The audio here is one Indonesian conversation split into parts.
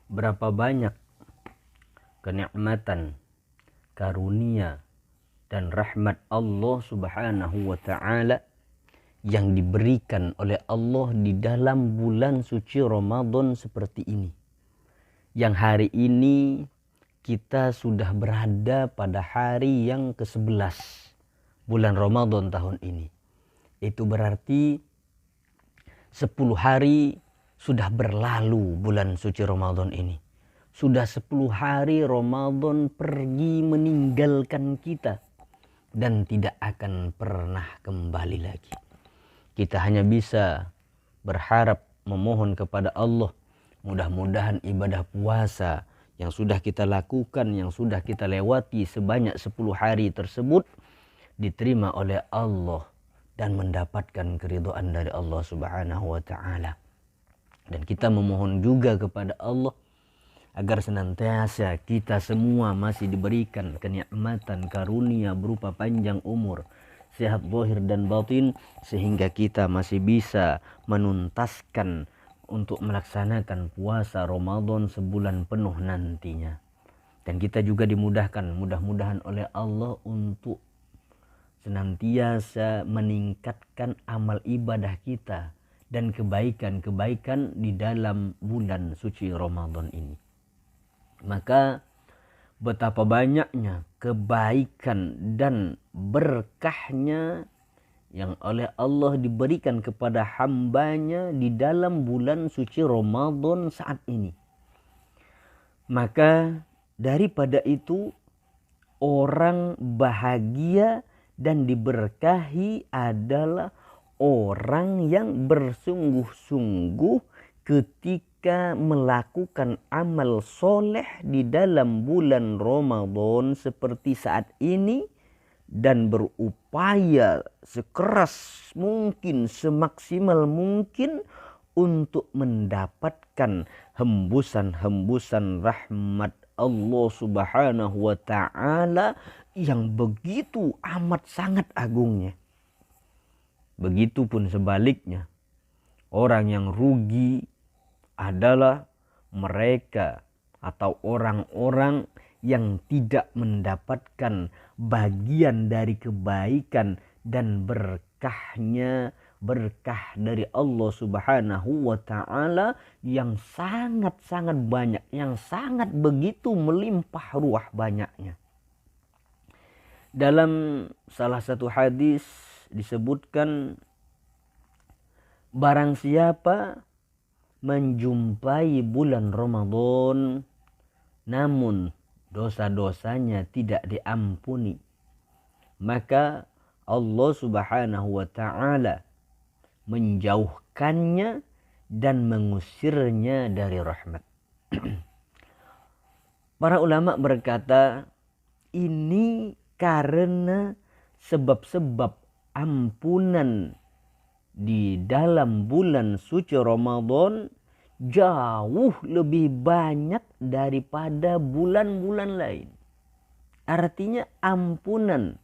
Berapa banyak kenikmatan, karunia, dan rahmat Allah Subhanahu wa ta'ala yang diberikan oleh Allah di dalam bulan suci Ramadan seperti ini. Yang hari ini kita sudah berada pada hari yang ke-11 bulan Ramadan tahun ini. Itu berarti 10 hari sudah berlalu bulan suci Ramadan ini. Sudah 10 hari Ramadan pergi meninggalkan kita dan tidak akan pernah kembali lagi. Kita hanya bisa berharap, memohon kepada Allah, mudah-mudahan ibadah puasa yang sudah kita lakukan, yang sudah kita lewati sebanyak 10 hari tersebut diterima oleh Allah dan mendapatkan keridhaan dari Allah Subhanahu wa ta'ala. Dan kita memohon juga kepada Allah agar senantiasa kita semua masih diberikan kenikmatan karunia berupa panjang umur, sehat zahir dan batin, sehingga kita masih bisa menuntaskan untuk melaksanakan puasa Ramadan sebulan penuh nantinya. Dan kita juga dimudahkan, mudah-mudahan oleh Allah untuk senantiasa meningkatkan amal ibadah kita dan kebaikan-kebaikan di dalam bulan suci Ramadan ini. Maka betapa banyaknya kebaikan dan berkahnya yang oleh Allah diberikan kepada hambanya di dalam bulan suci Ramadan saat ini. Maka daripada itu orang bahagia dan diberkahi adalah orang yang bersungguh-sungguh ketika melakukan amal soleh di dalam bulan Ramadan seperti saat ini dan berupaya sekeras mungkin, semaksimal mungkin untuk mendapatkan hembusan-hembusan rahmat Allah Subhanahu wa ta'ala yang begitu amat sangat agungnya. Begitupun sebaliknya, orang yang rugi adalah mereka atau orang-orang yang tidak mendapatkan bagian dari kebaikan dan berkahnya, berkah dari Allah Subhanahu wa ta'ala yang sangat-sangat banyak, yang sangat begitu melimpah ruah banyaknya. Dalam salah satu hadis disebutkan, barang siapa menjumpai bulan Ramadan namun dosa-dosanya tidak diampuni, maka Allah Subhanahu wa ta'ala menjauhkannya dan mengusirnya dari rahmat. Para ulama berkata, ini karena sebab-sebab ampunan di dalam bulan suci Ramadan jauh lebih banyak daripada bulan-bulan lain. Artinya ampunan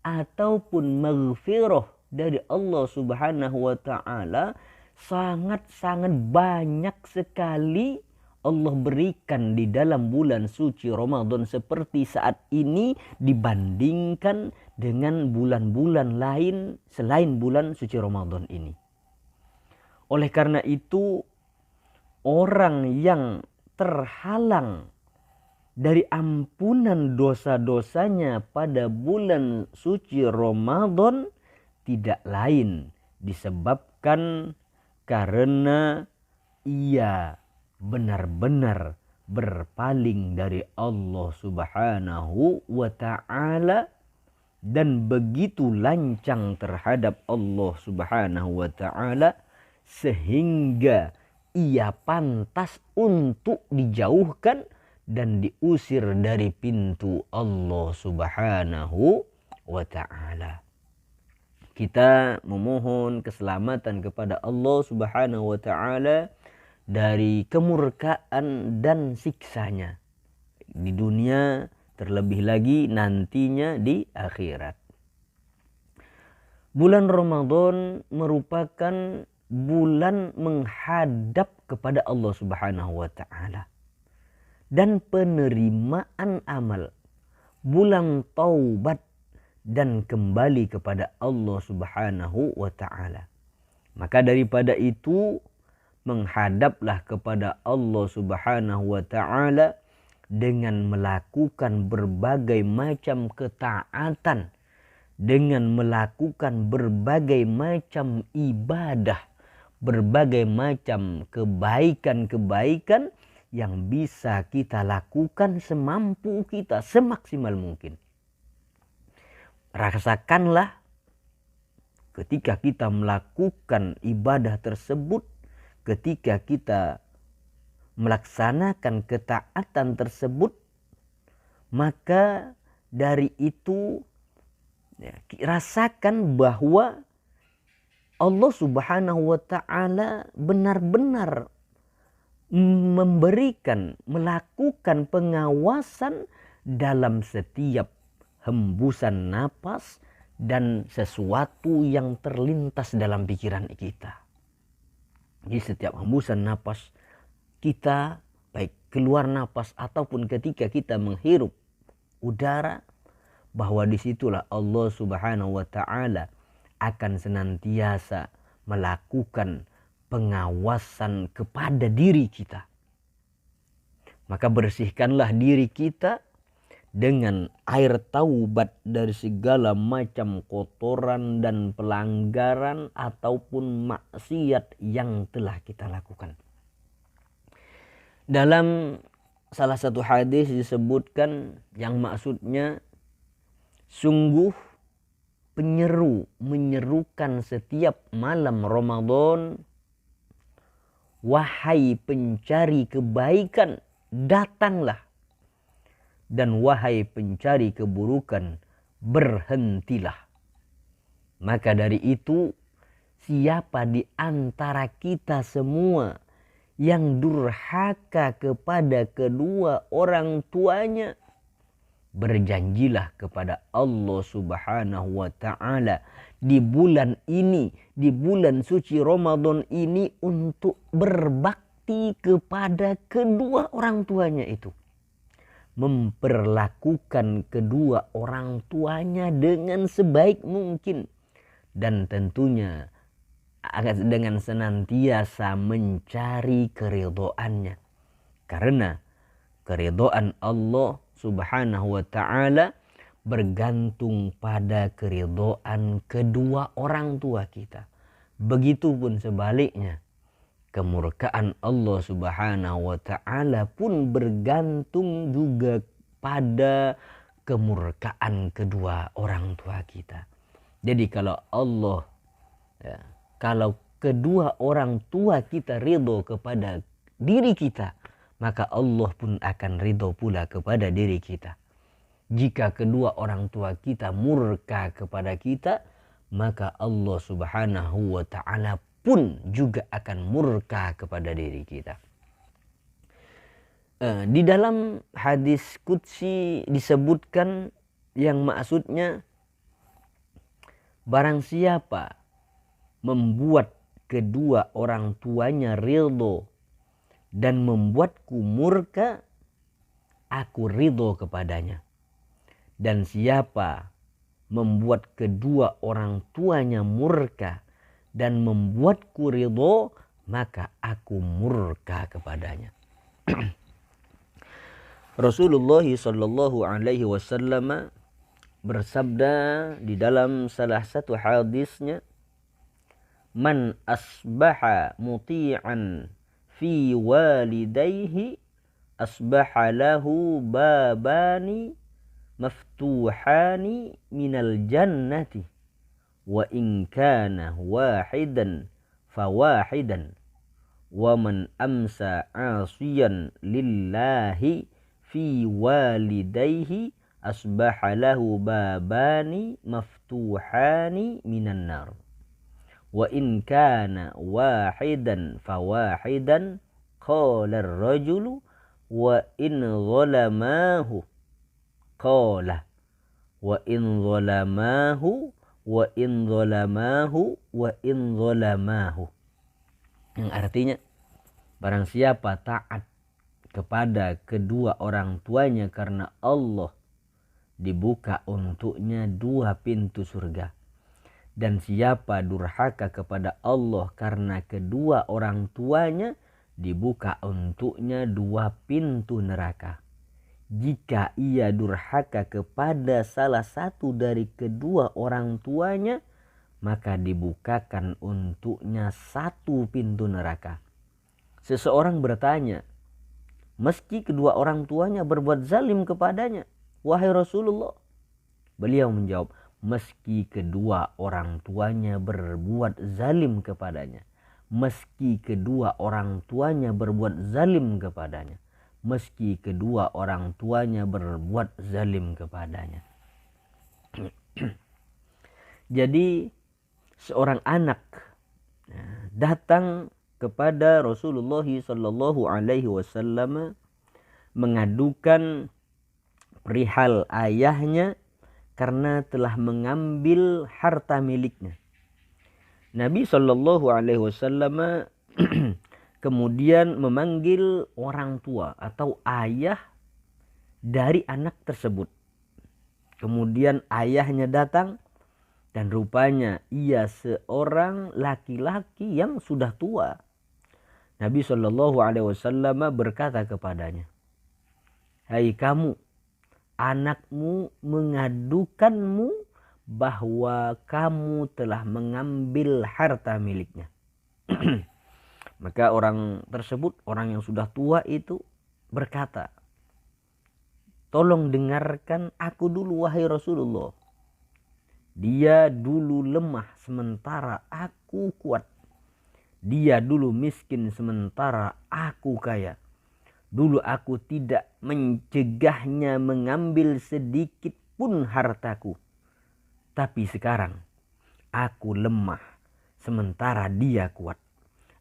ataupun maghfirah dari Allah Subhanahu wa ta'ala sangat-sangat banyak sekali Allah berikan di dalam bulan suci Ramadan seperti saat ini dibandingkan dengan bulan-bulan lain selain bulan suci Ramadan ini. Oleh karena itu, orang yang terhalang dari ampunan dosa-dosanya pada bulan suci Ramadan tidak lain disebabkan karena ia benar-benar berpaling dari Allah Subhanahu wa ta'ala dan begitu lancang terhadap Allah Subhanahu wa ta'ala sehingga ia pantas untuk dijauhkan dan diusir dari pintu Allah Subhanahu wa ta'ala. Kita memohon keselamatan kepada Allah Subhanahu wa ta'ala dari kemurkaan dan siksanya di dunia, terlebih lagi nantinya di akhirat. Bulan Ramadan merupakan bulan menghadap kepada Allah Subhanahu wa ta'ala. dan penerimaan amal, bulan taubat dan kembali kepada Allah Subhanahu wa taala. Maka daripada itu menghadaplah kepada Allah Subhanahu wa taala dengan melakukan berbagai macam ketaatan, dengan melakukan berbagai macam ibadah, berbagai macam kebaikan-kebaikan yang bisa kita lakukan semampu kita, semaksimal mungkin. Rasakanlah ketika kita melakukan ibadah tersebut, ketika kita melaksanakan ketaatan tersebut, maka dari itu rasakan bahwa Allah Subhanahu wa taala benar-benar memberikan, melakukan pengawasan dalam setiap hembusan napas dan sesuatu yang terlintas dalam pikiran kita. Di setiap hembusan napas kita, baik keluar napas ataupun ketika kita menghirup udara, bahwa disitulah Allah Subhanahu wa taala akan senantiasa melakukan pengawasan kepada diri kita. Maka bersihkanlah diri kita dengan air taubat dari segala macam kotoran dan pelanggaran ataupun maksiat yang telah kita lakukan. Dalam salah satu hadis disebutkan yang maksudnya sungguh penyeru menyerukan setiap malam Ramadan, wahai pencari kebaikan, datanglah. Dan wahai pencari keburukan, berhentilah. Maka dari itu, siapa di antara kita semua yang durhaka kepada kedua orang tuanya, berjanjilah kepada Allah Subhanahu wa taala di bulan ini, di bulan suci Ramadan ini, untuk berbakti kepada kedua orang tuanya itu. Memperlakukan kedua orang tuanya dengan sebaik mungkin, dan tentunya dengan senantiasa mencari keridhoannya, karena keridhaan Allah Subhanahu wa taala bergantung pada keridhaan kedua orang tua kita. Begitupun sebaliknya, kemurkaan Allah Subhanahu wa taala pun bergantung juga pada kemurkaan kedua orang tua kita. Jadi kalau kalau kedua orang tua kita ridho kepada diri kita, maka Allah pun akan ridho pula kepada diri kita. Jika kedua orang tua kita murka kepada kita, maka Allah Subhanahu wa taala pun juga akan murka kepada diri kita. Di dalam hadis qudsi disebutkan yang maksudnya, barang siapa membuat kedua orang tuanya ridho dan membuatku murka, aku ridho kepadanya. Dan siapa membuat kedua orang tuanya murka dan membuatku ridho, maka aku murka kepadanya. Rasulullah sallallahu alaihi wasallam bersabda di dalam salah satu hadisnya, man asbaha muti'an fi walidayhi asbaha lahu babani maftuhani minal jannati wa in kana wahidan fawahidan wa man amsa asiyan lillahi fi walidayhi asbaha lahu babani maftuhani minan nar wa in kana wahidan fawahidan qala ar-rajulu wa in zalamahu qala wa in zalamahu wa in zalamahu wa in zalamahu, yang artinya barang siapa taat kepada kedua orang tuanya karena Allah, dibuka untuknya 2 pintu surga. Dan siapa durhaka kepada Allah karena kedua orang tuanya, dibuka untuknya 2 pintu neraka. Jika ia durhaka kepada salah satu dari kedua orang tuanya, maka dibukakan untuknya 1 pintu neraka. Seseorang bertanya, meski kedua orang tuanya berbuat zalim kepadanya, wahai Rasulullah? Beliau menjawab, meski kedua orang tuanya berbuat zalim kepadanya. Meski kedua orang tuanya berbuat zalim kepadanya. Meski kedua orang tuanya berbuat zalim kepadanya. Jadi seorang anak datang kepada Rasulullah sallallahu alaihi wasallam mengadukan perihal ayahnya karena telah mengambil harta miliknya. Nabi sallallahu alaihi wasallam kemudian memanggil orang tua atau ayah dari anak tersebut. Kemudian ayahnya datang dan rupanya ia seorang laki-laki yang sudah tua. Nabi sallallahu alaihi wasallam berkata kepadanya, "Hai kamu, anakmu mengadukanmu bahwa kamu telah mengambil harta miliknya." Maka orang tersebut, orang yang sudah tua itu berkata, "Tolong dengarkan aku dulu wahai Rasulullah. Dia dulu lemah sementara aku kuat. Dia dulu miskin sementara aku kaya. Dulu aku tidak mencegahnya mengambil sedikit pun hartaku. Tapi sekarang aku lemah sementara dia kuat.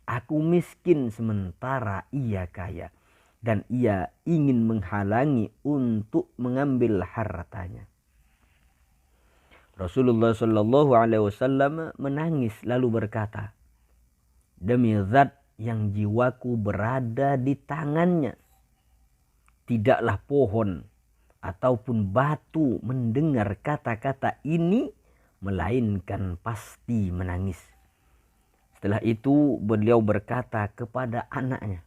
Aku miskin sementara ia kaya. Dan ia ingin menghalangi untuk mengambil hartanya." Rasulullah sallallahu alaihi wasallam menangis lalu berkata, "Demi zat yang jiwaku berada di tangannya, tidaklah pohon ataupun batu mendengar kata-kata ini melainkan pasti menangis." Setelah itu beliau berkata kepada anaknya,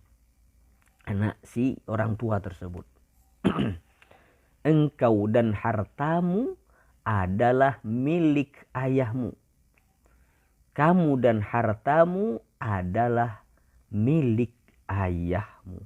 anak si orang tua tersebut, "Engkau dan hartamu adalah milik ayahmu. Kamu dan hartamu adalah milik ayahmu."